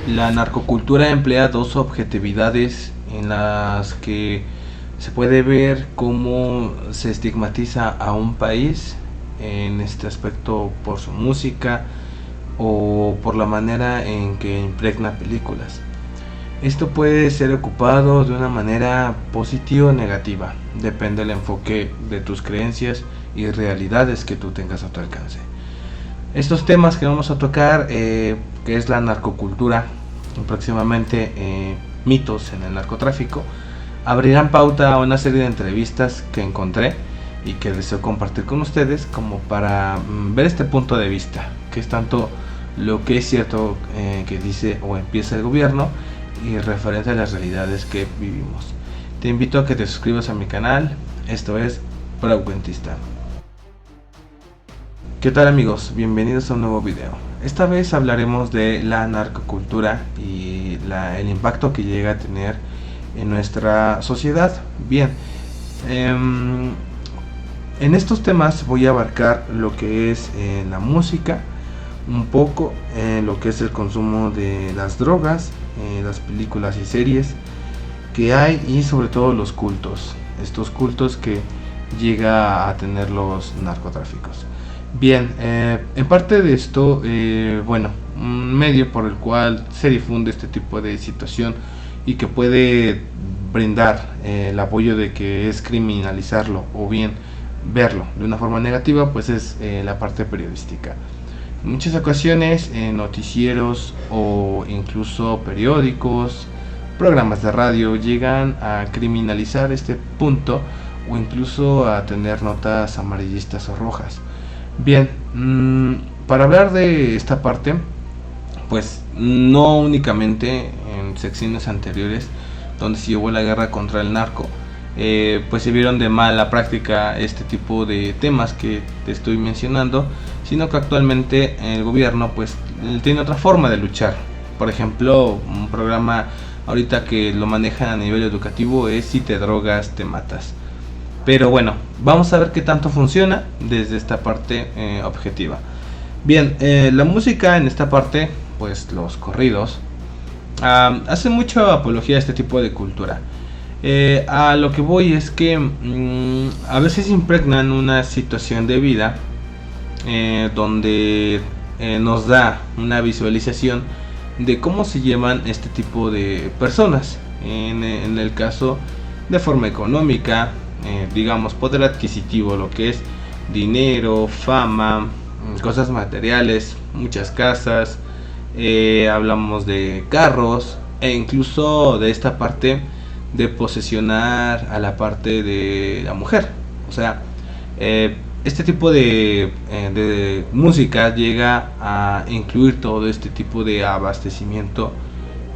La narcocultura emplea dos objetividades en las que se puede ver cómo se estigmatiza a un país en este aspecto por su música o por la manera en que impregna películas. Esto puede ser ocupado de una manera positiva o negativa, depende del enfoque de tus creencias y realidades que tú tengas a tu alcance. Estos temas que vamos a tocar, que es la narcocultura, próximamente mitos en el narcotráfico, abrirán pauta a una serie de entrevistas que encontré y que deseo compartir con ustedes como para ver este punto de vista, que es tanto lo que es cierto que dice o empieza el gobierno y referente a las realidades que vivimos. Te invito a que te suscribas a mi canal, esto es Braucuentista. ¿Qué tal amigos? Bienvenidos a un nuevo video. Esta vez hablaremos de la narcocultura y el impacto que llega a tener en nuestra sociedad. Bien, en estos temas voy a abarcar lo que es la música, un poco lo que es el consumo de las drogas, las películas y series que hay y sobre todo los cultos, estos cultos que llega a tener los narcotráficos. Bien, en parte de esto, un medio por el cual se difunde este tipo de situación y que puede brindar el apoyo de que es criminalizarlo o bien verlo de una forma negativa, pues es la parte periodística. En muchas ocasiones noticieros o incluso periódicos, programas de radio llegan a criminalizar este punto o incluso a tener notas amarillistas o rojas. Bien, para hablar de esta parte, pues no únicamente en secciones anteriores donde se llevó la guerra contra el narco, pues se vieron de mala práctica este tipo de temas que te estoy mencionando, sino que actualmente el gobierno pues tiene otra forma de luchar. Por ejemplo, un programa ahorita que lo manejan a nivel educativo es si te drogas te matas. Pero bueno, vamos a ver qué tanto funciona desde esta parte objetiva. Bien, la música en esta parte, pues los corridos, hace mucha apología a este tipo de cultura. A lo que voy es que a veces impregnan una situación de vida donde nos da una visualización de cómo se llevan este tipo de personas. En el caso de forma económica, digamos poder adquisitivo, lo que es dinero, fama, cosas materiales, muchas casas, hablamos de carros e incluso de esta parte de posesionar a la parte de la mujer. O sea, este tipo de música llega a incluir todo este tipo de abastecimiento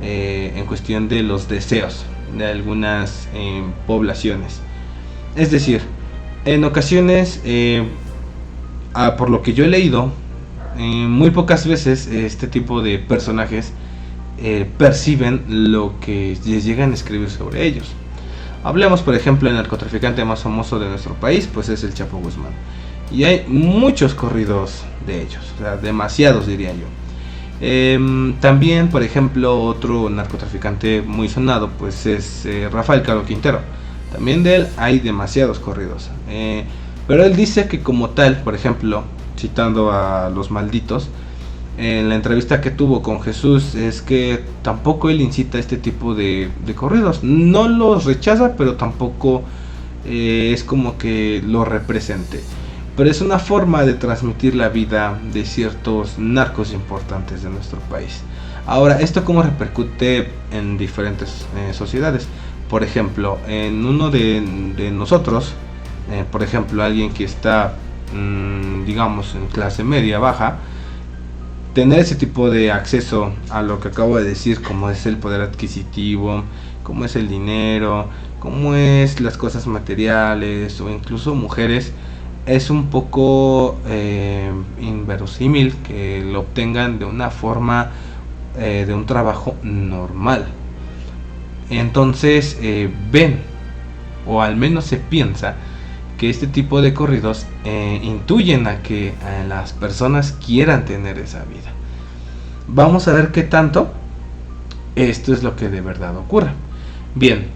en cuestión de los deseos de algunas poblaciones. Es decir, en ocasiones, por lo que yo he leído, muy pocas veces este tipo de personajes perciben lo que les llegan a escribir sobre ellos. Hablemos por ejemplo del narcotraficante más famoso de nuestro país, pues es el Chapo Guzmán. Y hay muchos corridos de ellos, o sea, demasiados diría yo. También por ejemplo otro narcotraficante muy sonado pues es Rafael Caro Quintero. También de él hay demasiados corridos. Pero él dice que como tal, por ejemplo, citando a Los Malditos, en la entrevista que tuvo con Jesús, es que tampoco él incita este tipo de corridos. No los rechaza, pero tampoco es como que lo represente. Pero es una forma de transmitir la vida de ciertos narcos importantes de nuestro país. Ahora, ¿esto cómo repercute en diferentes sociedades? Por ejemplo, en uno de nosotros, por ejemplo, alguien que está, digamos, en clase media baja, tener ese tipo de acceso a lo que acabo de decir, como es el poder adquisitivo, como es el dinero, como es las cosas materiales o incluso mujeres, es un poco inverosímil que lo obtengan de una forma de un trabajo normal. Entonces ven, o al menos se piensa, que este tipo de corridos intuyen a que las personas quieran tener esa vida. Vamos a ver qué tanto esto es lo que de verdad ocurre. Bien,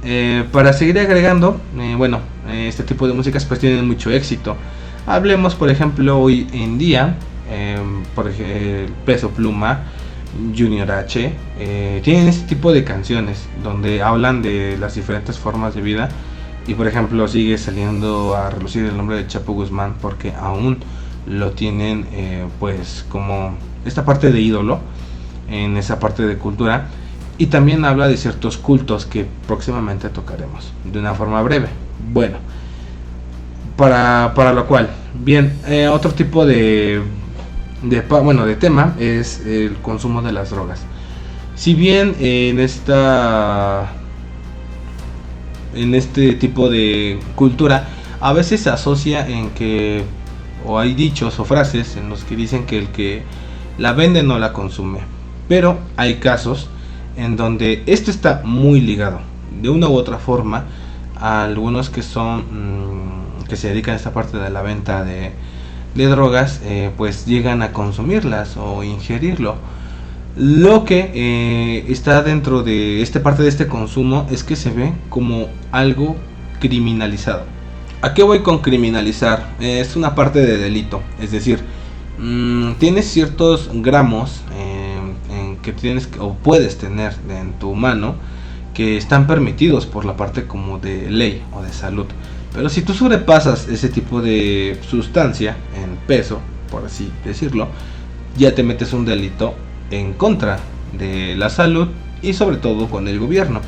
para seguir agregando, este tipo de músicas pues tienen mucho éxito. Hablemos por ejemplo hoy en día, por ejemplo, Peso Pluma, Junior H, tienen este tipo de canciones donde hablan de las diferentes formas de vida. Y por ejemplo sigue saliendo a relucir el nombre de Chapo Guzmán porque aún lo tienen pues como esta parte de ídolo en esa parte de cultura. Y también habla de ciertos cultos que próximamente tocaremos de una forma breve. Bueno, para lo cual, bien, otro tipo de tema es el consumo de las drogas. Si bien en este tipo de cultura a veces se asocia en que, o hay dichos o frases en los que dicen que el que la vende no la consume, pero hay casos en donde esto está muy ligado de una u otra forma a algunos que son que se dedican a esta parte de la venta de drogas, pues llegan a consumirlas o ingerirlo. Lo que está dentro de esta parte de este consumo es que se ve como algo criminalizado. ¿A qué voy con criminalizar? Es una parte de delito, es decir, tienes ciertos gramos que tienes o puedes tener en tu mano que están permitidos por la parte como de ley o de salud. Pero si tú sobrepasas ese tipo de sustancia en peso, por así decirlo, ya te metes un delito en contra de la salud y sobre todo con el gobierno.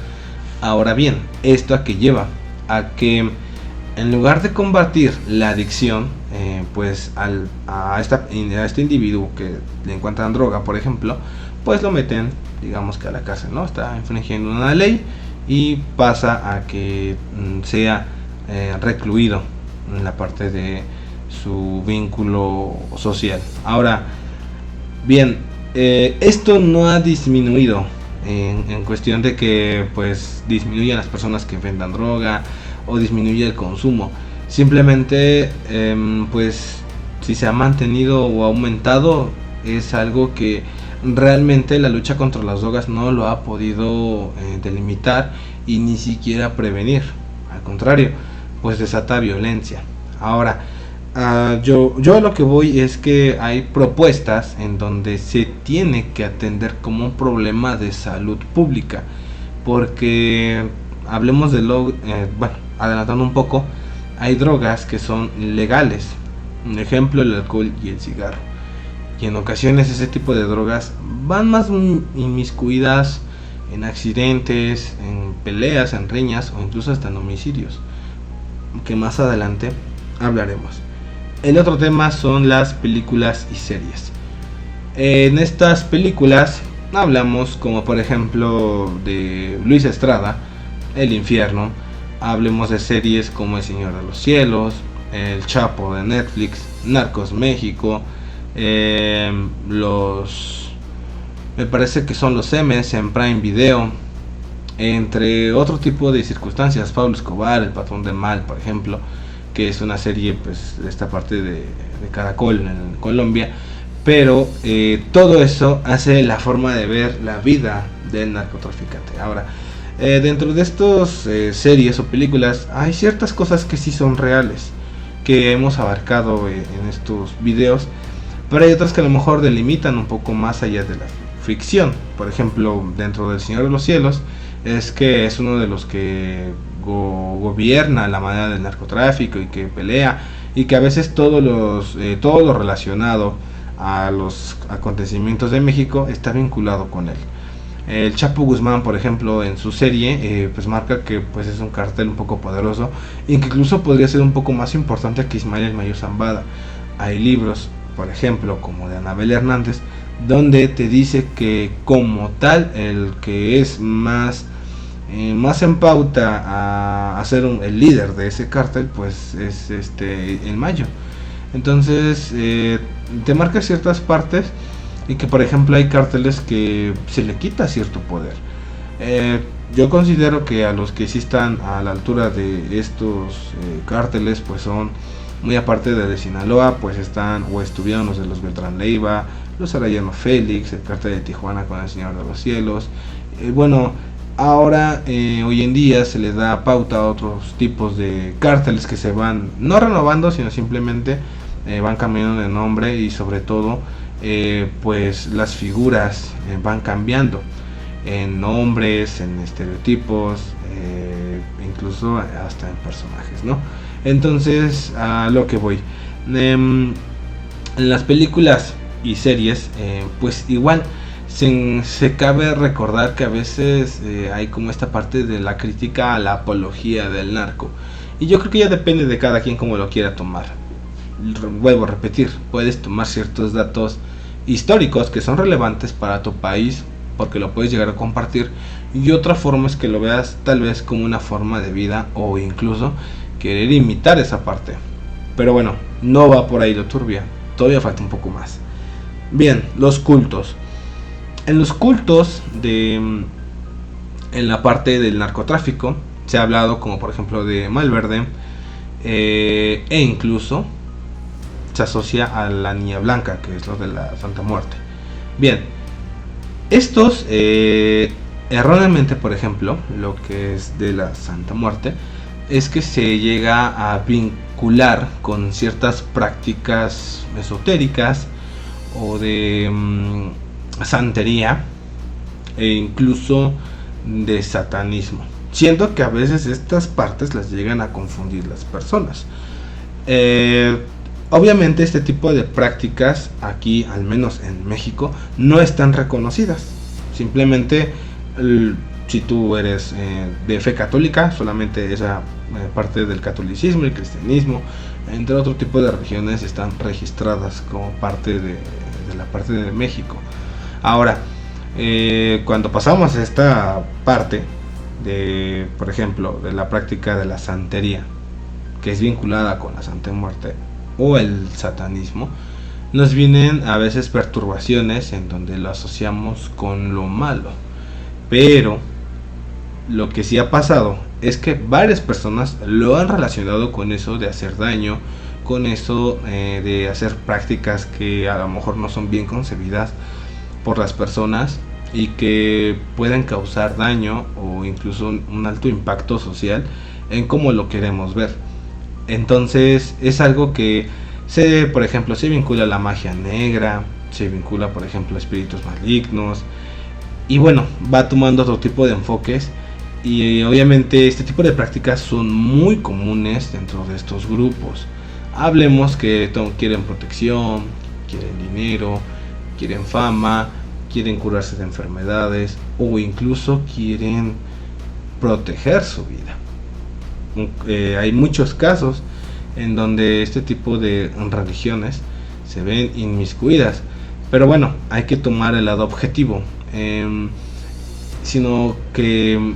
Ahora bien, ¿esto a qué lleva? A que en lugar de combatir la adicción, pues a este individuo que le encuentran droga, por ejemplo, pues lo meten, digamos que a la cárcel, ¿no? Está infringiendo una ley y pasa a que sea recluido en la parte de su vínculo social. Ahora, bien, esto no ha disminuido en cuestión de que pues disminuyan las personas que vendan droga o disminuye el consumo. Simplemente pues si se ha mantenido o aumentado, es algo que realmente la lucha contra las drogas no lo ha podido delimitar y ni siquiera prevenir. Al contrario, pues desata violencia. Ahora, yo a lo que voy es que hay propuestas en donde se tiene que atender como un problema de salud pública, porque hablemos de adelantando un poco, hay drogas que son legales, un ejemplo el alcohol y el cigarro, y en ocasiones ese tipo de drogas van más inmiscuidas en accidentes, en peleas, en riñas o incluso hasta en homicidios, que más adelante hablaremos. El otro tema son las películas y series. En estas películas hablamos como por ejemplo de Luis Estrada, El Infierno. Hablemos de series como El Señor de los Cielos, El Chapo de Netflix, Narcos México, me parece que son los M's en Prime Video, entre otro tipo de circunstancias. Pablo Escobar, El Patrón del Mal, por ejemplo, que es una serie pues de esta parte de Caracol en Colombia, pero todo eso hace la forma de ver la vida del narcotraficante. Ahora, dentro de estos series o películas hay ciertas cosas que sí son reales, que hemos abarcado en estos videos, pero hay otras que a lo mejor delimitan un poco más allá de la ficción. Por ejemplo, dentro del Señor de los Cielos, es que es uno de los que gobierna la manera del narcotráfico y que pelea, y que a veces todo lo relacionado a los acontecimientos de México está vinculado con él. El Chapo Guzmán, por ejemplo, en su serie pues marca que pues es un cartel un poco poderoso y que incluso podría ser un poco más importante que Ismael El Mayo Zambada. Hay libros, por ejemplo, como de Anabel Hernández, donde te dice que como tal el que es más en pauta a ser el líder de ese cártel pues es El Mayo. Entonces te marca ciertas partes, y que por ejemplo hay cárteles que se le quita cierto poder. Yo considero que a los que sí están a la altura de estos cárteles pues son, muy aparte de Sinaloa, pues están o estuvieron los de los Beltrán Leiva, los Arellano Félix, el cártel de Tijuana con El Señor de los Cielos, Bueno, ahora hoy en día se les da pauta a otros tipos de cárteles que se van no renovando, sino simplemente van cambiando de nombre, y sobre todo pues las figuras van cambiando en nombres, en estereotipos, incluso hasta en personajes, ¿no? Entonces, a lo que voy, en las películas y series, pues igual se cabe recordar que a veces hay como esta parte de la crítica a la apología del narco, y yo creo que ya depende de cada quien cómo lo quiera tomar. Vuelvo a repetir, puedes tomar ciertos datos históricos que son relevantes para tu país porque lo puedes llegar a compartir, y otra forma es que lo veas tal vez como una forma de vida, o incluso querer imitar esa parte. Pero bueno, no va por ahí lo turbia, todavía falta un poco más. Bien, los cultos. En los cultos en la parte del narcotráfico se ha hablado, como por ejemplo de Malverde, e incluso se asocia a la Niña Blanca, que es lo de la Santa Muerte. Bien, estos erróneamente, por ejemplo, lo que es de la Santa Muerte es que se llega a vincular con ciertas prácticas esotéricas o de santería, e incluso de satanismo, siendo que a veces estas partes las llegan a confundir las personas. Obviamente este tipo de prácticas aquí, al menos en México, no están reconocidas. Simplemente si tú eres de fe católica, solamente esa parte del catolicismo, el cristianismo, entre otro tipo de religiones, están registradas como parte de la parte de México. Ahora, cuando pasamos a esta parte de, por ejemplo, de la práctica de la santería, que es vinculada con la Santa Muerte o el satanismo, nos vienen a veces perturbaciones en donde lo asociamos con lo malo. Pero lo que sí ha pasado es que varias personas lo han relacionado con eso de hacer daño, con eso de hacer prácticas que a lo mejor no son bien concebidas por las personas y que pueden causar daño o incluso un alto impacto social en cómo lo queremos ver. Entonces es algo que por ejemplo, se vincula a la magia negra, se vincula, por ejemplo, a espíritus malignos, y bueno, va tomando otro tipo de enfoques, y obviamente este tipo de prácticas son muy comunes dentro de estos grupos. Hablemos que quieren protección, quieren dinero, quieren fama, quieren curarse de enfermedades, o incluso quieren proteger su vida. Hay muchos casos en donde este tipo de religiones se ven inmiscuidas, pero bueno, hay que tomar el lado objetivo, sino que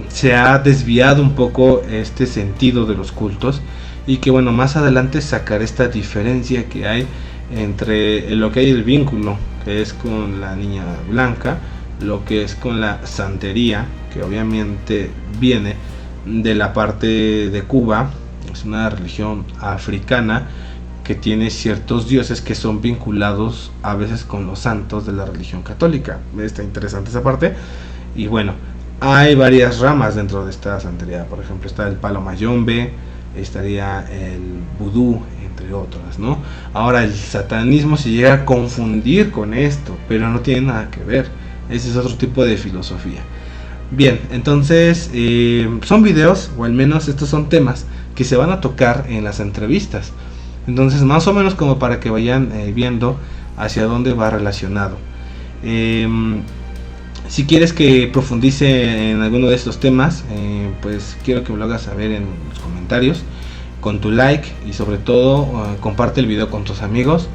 se ha desviado un poco este sentido de los cultos, y que bueno, más adelante sacar esta diferencia que hay entre lo que hay el vínculo que es con la Niña Blanca, lo que es con la santería, que obviamente viene de la parte de Cuba. Es una religión africana que tiene ciertos dioses que son vinculados a veces con los santos de la religión católica. Está interesante esa parte. Y bueno, hay varias ramas dentro de esta santería. Por ejemplo, está el palo mayombe, estaría el vudú, entre otras, ¿no? Ahora, el satanismo se llega a confundir con esto, pero no tiene nada que ver. Ese es otro tipo de filosofía. Bien, entonces son videos, o al menos estos son temas que se van a tocar en las entrevistas. Entonces, más o menos como para que vayan viendo hacia dónde va relacionado. Si quieres que profundice en alguno de estos temas, pues quiero que me lo hagas saber en los comentarios, con tu like, y sobre todo comparte el video con tus amigos.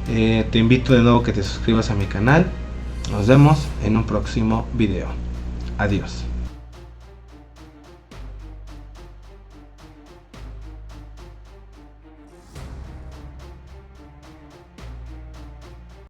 Te invito de nuevo que te suscribas a mi canal. Nos vemos en un próximo video. Adiós.